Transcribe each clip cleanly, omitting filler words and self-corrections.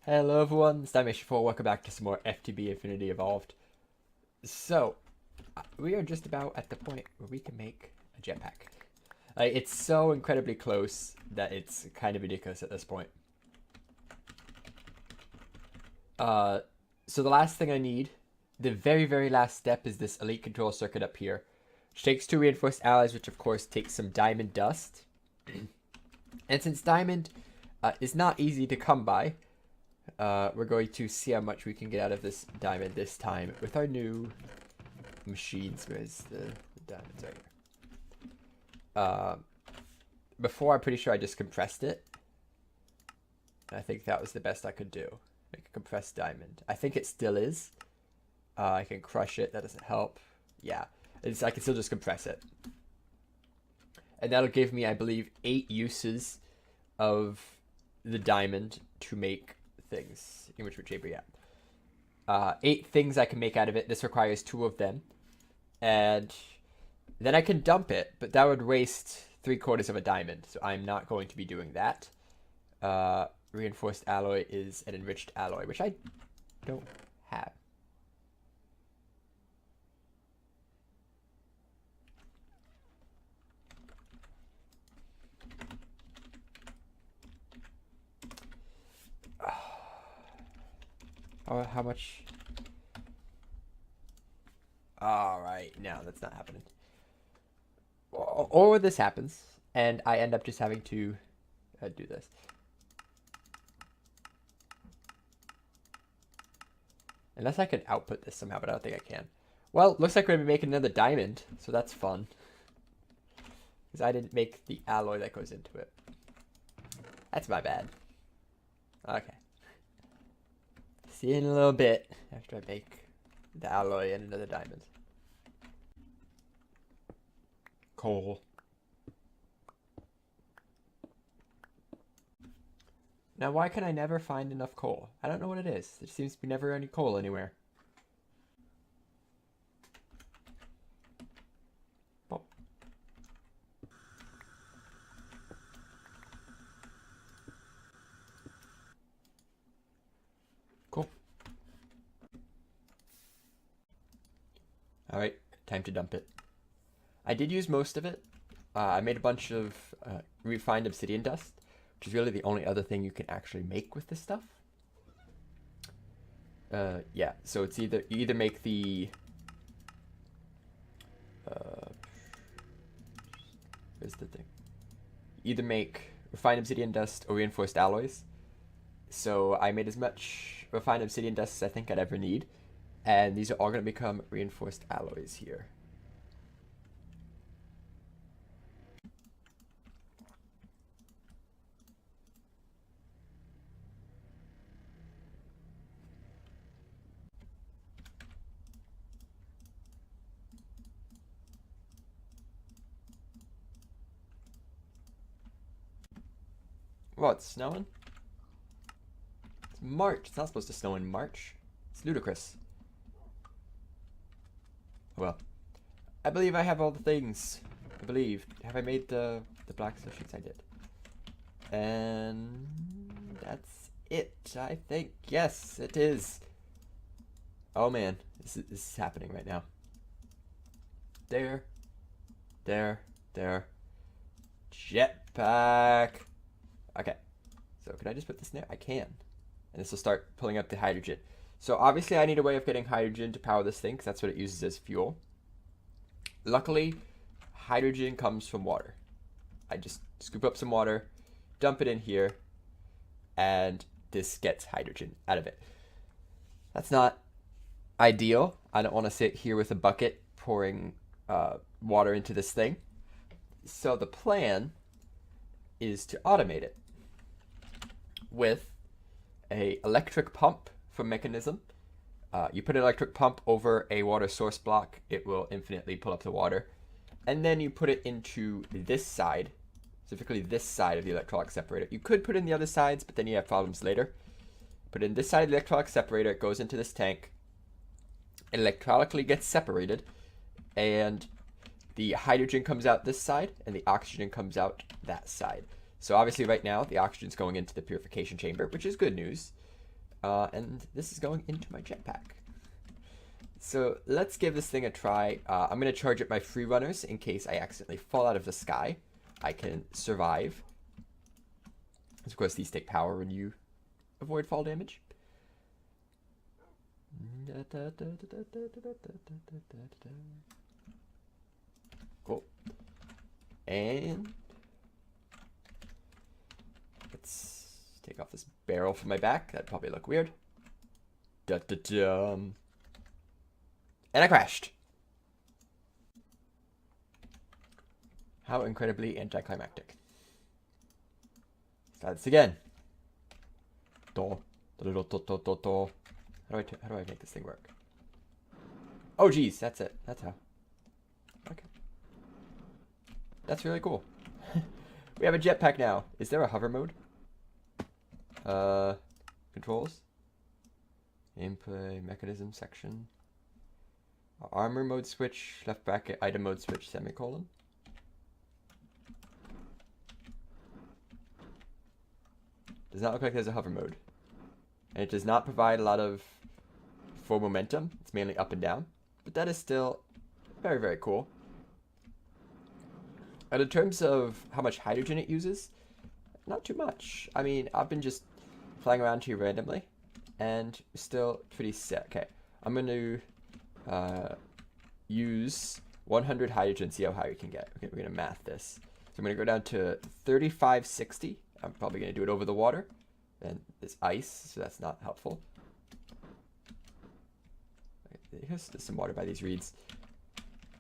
Hello everyone, it's Dimension4, welcome back to some more FTB Infinity Evolved. So, we are just about at the point where we can make a jetpack. It's so incredibly close that it's kind of ridiculous at this point. So the last thing I need, the very last step is this elite control circuit up here, which takes 2 reinforced alloys, which of course takes some diamond dust. And since diamond is not easy to come by, we're going to see how much we can get out of this diamond this time with our new machines. Where's the diamonds right here? Before, I'm pretty sure I just compressed it. I think that was the best I could do. Make a compressed diamond. I think it still is. I can crush it. That doesn't help. Yeah, I can still just compress it. And that'll give me, I believe, 8 uses of the diamond to make things. Enrichment chamber, yeah. 8 things I can make out of it. This requires 2 of them. And then I can dump it, but that would waste 3/4 of a diamond. So I'm not going to be doing that. Reinforced alloy is an enriched alloy, which I don't have. How much? Alright, no, that's not happening. Or this happens, and I end up just having to do this. Unless I can output this somehow, but I don't think I can. Well, looks like we're going to be making another diamond, so that's fun. Because I didn't make the alloy that goes into it. That's my bad. Okay. See you in a little bit after I make the alloy and another diamond. Coal. Now, why can I never find enough coal? I don't know what it is. There seems to be never any coal anywhere. Oh. Cool. Alright, time to dump it. I did use most of it. I made a bunch of refined obsidian dust, which is really the only other thing you can actually make with this stuff. Yeah, so it's you either make the where's the thing? You either make refined obsidian dust or reinforced alloys. So I made as much refined obsidian dust as I think I'd ever need, and these are all going to become reinforced alloys here. Well, it's snowing. It's March. It's not supposed to snow in March. It's ludicrous. Well, I believe I have all the things. I believe. Have I made the black stuff sheets? I did. And that's it, I think. Yes, it is. Oh man, this is happening right now. There. Jetpack. Okay, so can I just put this in there? I can. And this will start pulling up the hydrogen. So obviously I need a way of getting hydrogen to power this thing, because that's what it uses as fuel. Luckily, hydrogen comes from water. I just scoop up some water, dump it in here, and this gets hydrogen out of it. That's not ideal. I don't want to sit here with a bucket pouring water into this thing. So the plan is to automate it with a electric pump from Mechanism. You put an electric pump over a water source block, it will infinitely pull up the water. And then you put it into this side, specifically this side of the electrolytic separator. You could put in the other sides, but then you have problems later. Put in this side of the electrolytic separator, it goes into this tank. It electrolytically gets separated, and the hydrogen comes out this side, and the oxygen comes out that side. So obviously right now, the oxygen's going into the purification chamber, which is good news. And this is going into my jetpack. So let's give this thing a try. I'm going to charge up my free runners in case I accidentally fall out of the sky. I can survive. Of course, these take power when you avoid fall damage. Cool. And let's take off this barrel from my back. That'd probably look weird. And I crashed. How incredibly anticlimactic. Let's try this again. How do I make this thing work? Oh geez, that's it. That's how. Okay. That's really cool. We have a jetpack now. Is there a hover mode? Controls. Gameplay mechanism section. Armor mode switch, left bracket, item mode switch, semicolon. Does not look like there's a hover mode. And it does not provide a lot of full momentum. It's mainly up and down. But that is still very, very cool. And in terms of how much hydrogen it uses, not too much. I mean, I've been just flying around here randomly. And still pretty sick. Okay, I'm going to use 100 hydrogen, see how high we can get. Okay, we're going to math this. So I'm going to go down to 3560. I'm probably going to do it over the water. And there's ice, so that's not helpful. Okay, there's some water by these reeds.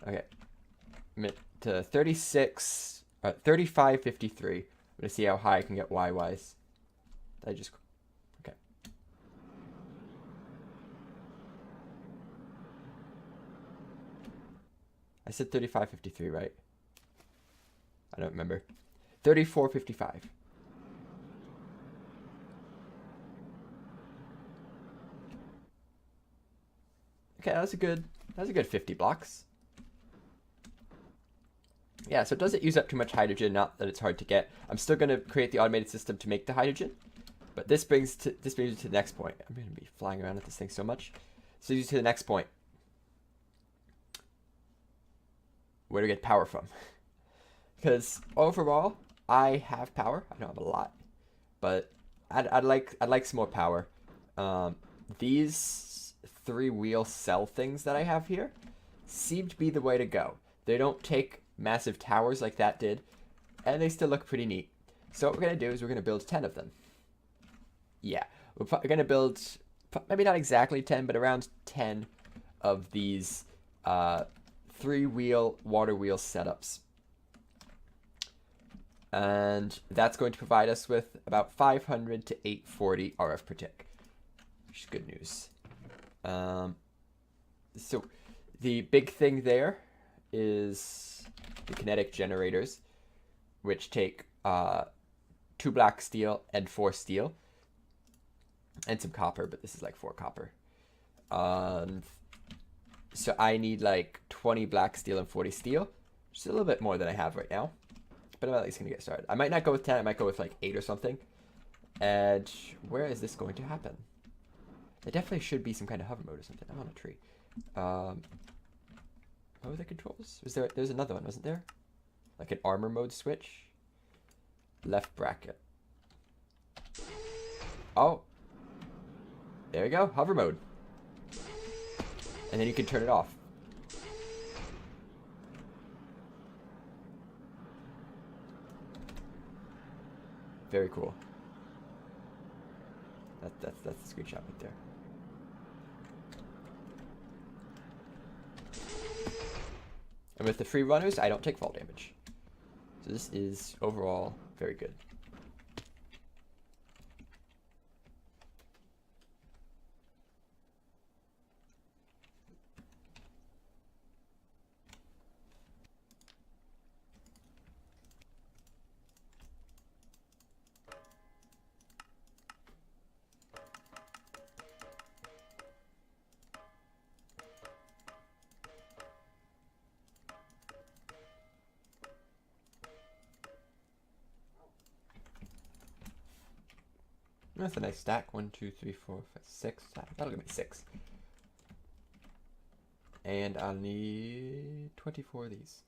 Okay, I'm at 3553. I'm going to see how high I can get Y-wise. I just... Okay. I said 3553, right? I don't remember. 3455. Okay, that was a good 50 blocks. Yeah, so it doesn't use up too much hydrogen, not that it's hard to get. I'm still going to create the automated system to make the hydrogen. But this brings me to the next point. I'm going to be flying around with this thing so much. So to the next point. Where to get power from? Because overall, I have power. I don't have a lot, but I'd like some more power. These 3-wheel cell things that I have here seem to be the way to go. They don't take massive towers like that did, and they still look pretty neat. So what we're going to do is we're going to build 10 of them. Yeah, we're going to build, maybe not exactly 10, but around 10 of these 3-wheel water wheel setups. And that's going to provide us with about 500 to 840 RF per tick, which is good news. So the big thing there is the kinetic generators, which take 2 black steel and 4 steel and some copper, but this is like 4 copper. So I need like 20 black steel and 40 steel, which is a little bit more than I have right now, but I'm at least gonna get started. I might not go with 10, I might go with like 8 or something. And where is this going to happen? There definitely should be some kind of hover mode or something. I'm on a tree. What were the controls? There's another one, wasn't there? Like an armor mode switch? Left bracket. Oh. There you go, hover mode. And then you can turn it off. Very cool. That's the screenshot right there. And with the free runners, I don't take fall damage. So this is overall very good. That's a nice stack. 1, 2, 3, 4, 5, 6. That'll give me 6. And I'll need 24 of these.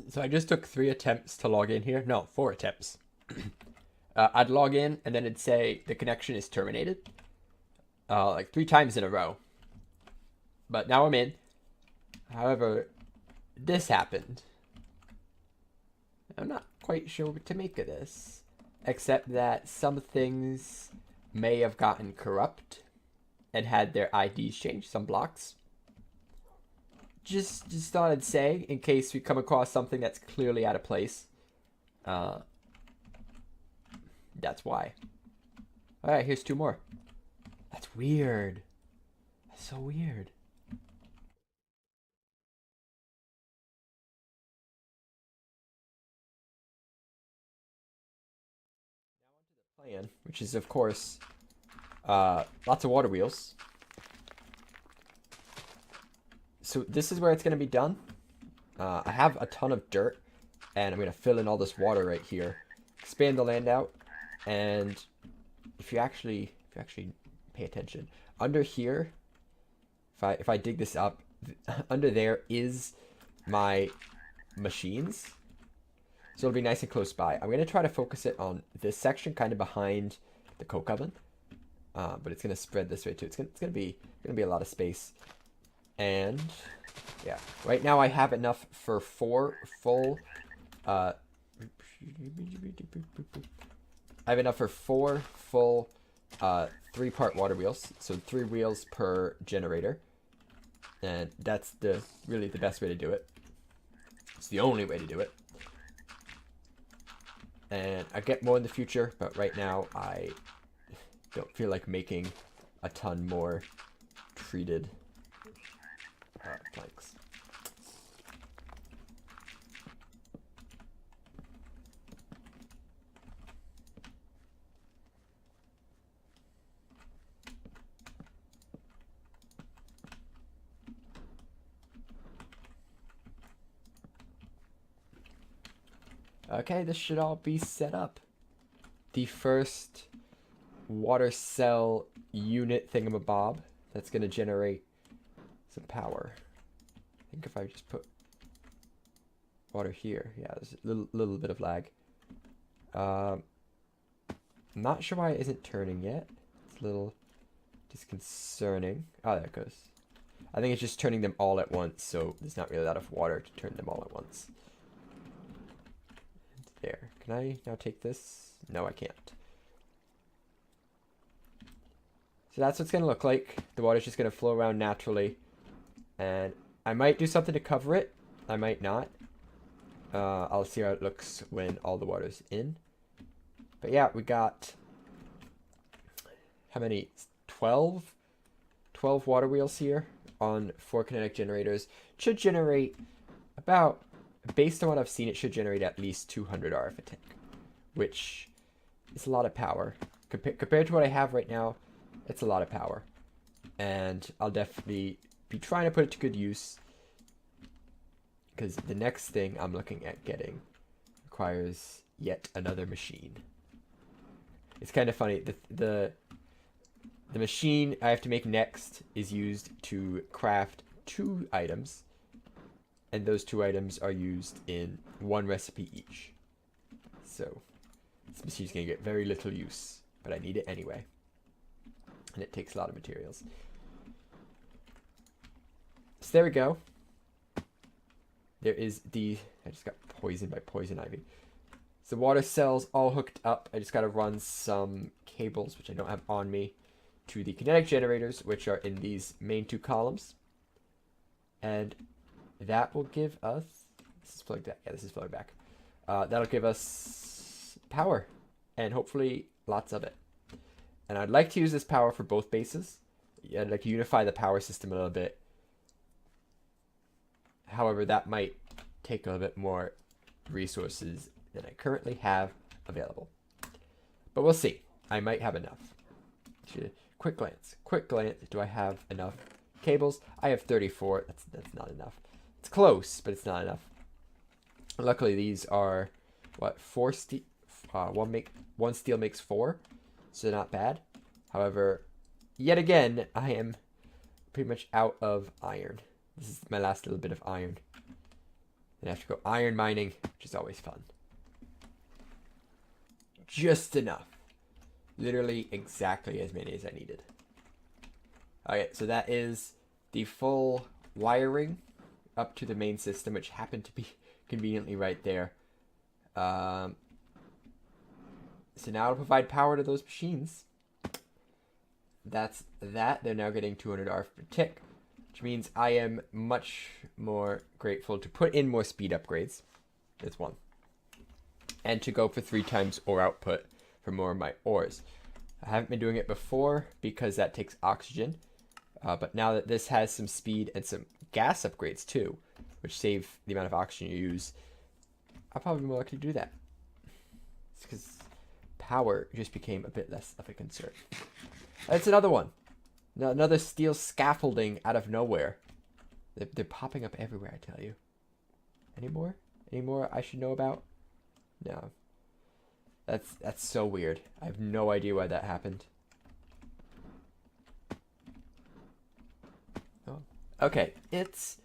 So I just took 3 attempts to log in here. No, 4 attempts. I'd log in and then it'd say the connection is terminated. Like 3 times in a row. But now I'm in. However, this happened. I'm not quite sure what to make of this. Except that some things may have gotten corrupt and had their IDs changed, some blocks. Just thought I'd say, in case we come across something that's clearly out of place. That's why. Alright, here's 2 more. That's weird. That's so weird. Plan, which is, of course, lots of water wheels. So this is where it's going to be done. I have a ton of dirt, and I'm going to fill in all this water right here. Expand the land out, and if you actually pay attention, under here, if I dig this up, under there is my machines. So it'll be nice and close by. I'm going to try to focus it on this section, kind of behind the coke oven. But it's going to spread this way too. It's going to be a lot of space. And yeah, right now I have enough for 4 full. I have enough for 4 full 3-part water wheels. So 3 wheels per generator. And that's really the best way to do it. It's the only way to do it. And I get more in the future, but right now I don't feel like making a ton more treated planks. Okay, this should all be set up. The first water cell unit thingamabob that's going to generate some power. I think if I just put water here, yeah, there's a little bit of lag. I'm not sure why it isn't turning yet. It's a little disconcerting. Oh, there it goes. I think it's just turning them all at once, so there's not really a lot of water to turn them all at once. There. Can I now take this? No, I can't. So that's what it's going to look like. The water's just going to flow around naturally. And I might do something to cover it. I might not. I'll see how it looks when all the water's in. But yeah, we got... how many? 12? 12 water wheels here on 4 kinetic generators. It should generate about... based on what I've seen, it should generate at least 200 RF a tick, which is a lot of power. Compared to what I have right now, it's a lot of power. And I'll definitely be trying to put it to good use, because the next thing I'm looking at getting requires yet another machine. It's kind of funny. The machine I have to make next is used to craft 2 items. and those 2 items are used in 1 recipe each. So this machine's going to get very little use, but I need it anyway. And it takes a lot of materials. So there we go. There is the... I just got poisoned by poison ivy. So water cells all hooked up. I just got to run some cables, which I don't have on me, to the kinetic generators, which are in these main 2 columns. And that will give us... This is plugged back. Yeah, this is plugged back. That'll give us power, and hopefully lots of it. And I'd like to use this power for both bases. I'd like to unify the power system a little bit. However, that might take a little bit more resources than I currently have available. But we'll see. I might have enough. Quick glance. Quick glance. Do I have enough cables? I have 34. That's not enough. It's close, but it's not enough. Luckily, these are, what, 4 steel? One steel makes 4, so not bad. However, yet again, I am pretty much out of iron. This is my last little bit of iron. Then I have to go iron mining, which is always fun. Just enough. Literally exactly as many as I needed. Okay, so that is the full wiring up to the main system, which happened to be conveniently right there. So now to provide power to those machines. That's that. They're now getting 200 RF per tick, which means I am much more grateful to put in more speed upgrades. That's 1. And to go for 3 times ore output for more of my ores. I haven't been doing it before because that takes oxygen. But now that this has some speed and some gas upgrades too, which save the amount of oxygen you use, I'll probably be more likely to do that. It's because power just became a bit less of a concern. That's another one. Another steel scaffolding out of nowhere. They're popping up everywhere, I tell you. Any more? Any more I should know about? No. That's so weird. I have no idea why that happened. Oh. Okay, it's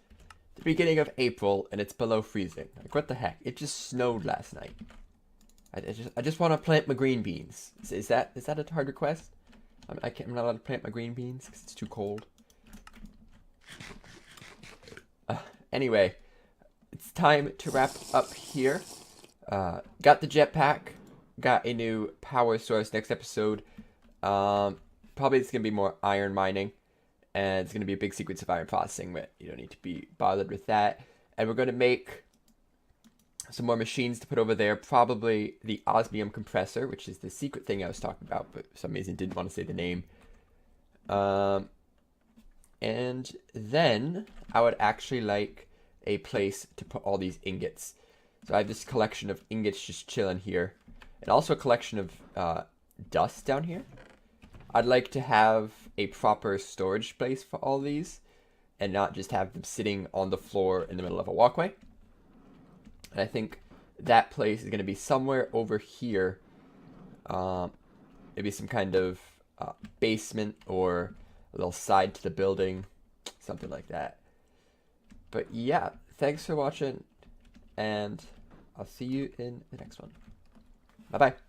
the beginning of April and it's below freezing. Like, what the heck? It just snowed last night. I just want to plant my green beans. Is that a hard request? I'm not allowed to plant my green beans because it's too cold. Anyway, it's time to wrap up here. Got the jetpack. Got a new power source next episode. Probably it's going to be more iron mining. And it's going to be a big sequence of iron processing, but you don't need to be bothered with that. And we're going to make some more machines to put over there. Probably the osmium compressor, which is the secret thing I was talking about, but for some reason didn't want to say the name. And then I would actually like a place to put all these ingots. So I have this collection of ingots just chilling here. And also a collection of dust down here. I'd like to have a proper storage place for all these. And not just have them sitting on the floor in the middle of a walkway. And I think that place is going to be somewhere over here. Maybe some kind of basement or a little side to the building. Something like that. But yeah, thanks for watching. And I'll see you in the next one. Bye-bye.